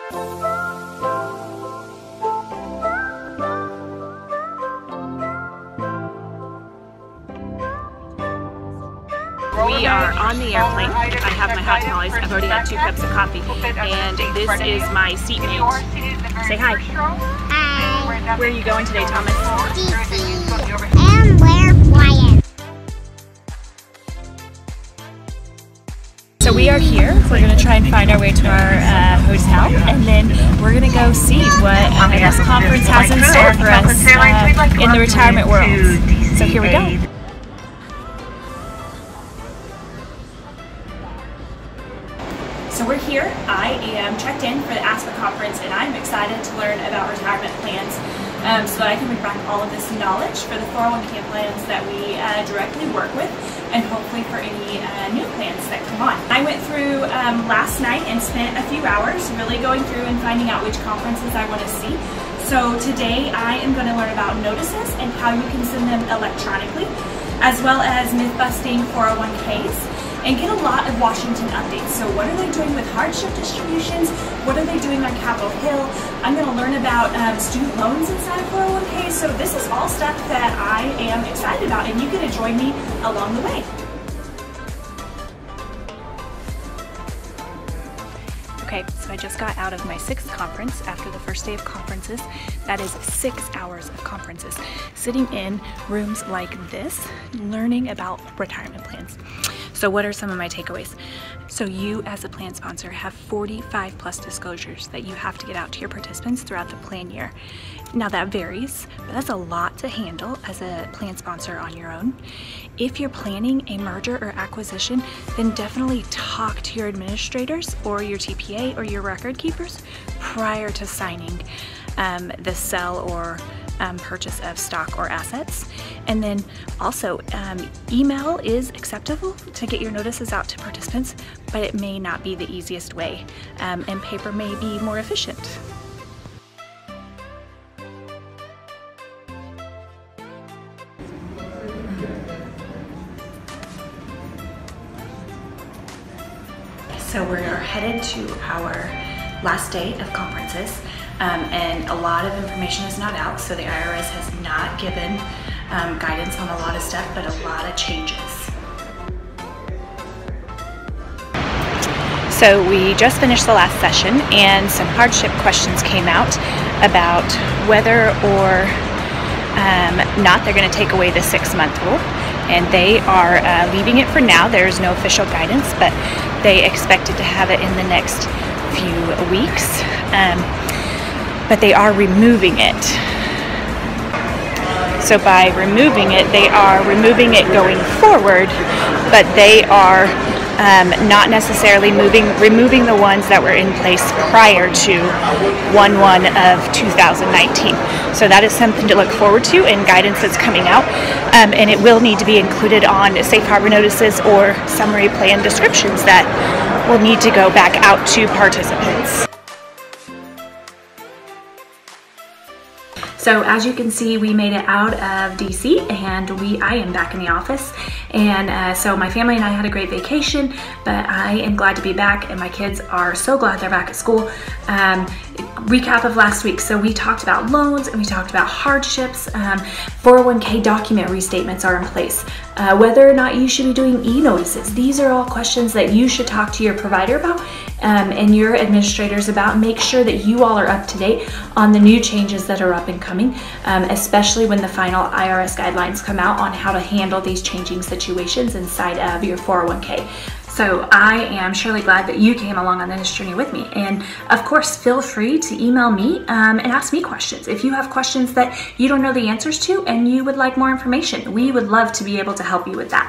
We are on the airplane. I have my hot tamales. I've already had 2 cups of coffee. And this is my seatmate. Say hi. Hi. Where are you going today, Thomas? And we're flying. So we are here. We're going to try and find our way to our hotel, and then we're going to go see what this conference has in store for us in the retirement world. So here we go. So we're here. I am checked in for the ASPPA conference, and I'm excited to learn about retirement plans so that I can bring back all of this knowledge for the 401k plans that we directly work with, and hopefully for any new plans that come on. I went through last night and spent a few hours really going through and finding out which conferences I want to see. So today I am going to learn about notices and how you can send them electronically, as well as myth-busting 401ks. And get a lot of Washington updates. So what are they doing with hardship distributions? What are they doing on Capitol Hill? I'm going to learn about student loans inside of 401k. So this is all stuff that I am excited about, and you get to join me along the way. Okay, so I just got out of my 6th conference after the first day of conferences. That is 6 hours of conferences, sitting in rooms like this, learning about retirement plans. So what are some of my takeaways? So you as a plan sponsor have 45 plus disclosures that you have to get out to your participants throughout the plan year. Now that varies, but that's a lot to handle as a plan sponsor on your own. If you're planning a merger or acquisition, then definitely talk to your administrators or your TPA or your record keepers prior to signing the sell or purchase of stock or assets. And then also email is acceptable to get your notices out to participants, but it may not be the easiest way, and paper may be more efficient. So we're headed to our last day of conferences, and a lot of information is not out, so the IRS has not given guidance on a lot of stuff, but a lot of changes. So we just finished the last session, and some hardship questions came out about whether or not they're going to take away the 6-month rule. And they are leaving it for now. There is no official guidance, but they expected to have it in the next few weeks. But they are removing it. So by removing it, they are removing it going forward, but they are not necessarily removing the ones that were in place prior to 1/1 of 2019. So that is something to look forward to, and guidance that's coming out, and it will need to be included on safe harbor notices or summary plan descriptions that will need to go back out to participants. So as you can see, we made it out of DC, and I am back in the office. And so my family and I had a great vacation, but I am glad to be back, and my kids are so glad they're back at school. Recap of last week. So we talked about loans, and we talked about hardships. 401k document restatements are in place. Whether or not you should be doing e-notices. These are all questions that you should talk to your provider about and your administrators about. Make sure that you all are up to date on the new changes that are up and coming, especially when the final IRS guidelines come out on how to handle these changing situations inside of your 401k. So I am surely glad that you came along on this journey with me. And of course, feel free to email me and ask me questions. If you have questions that you don't know the answers to and you would like more information, we would love to be able to help you with that.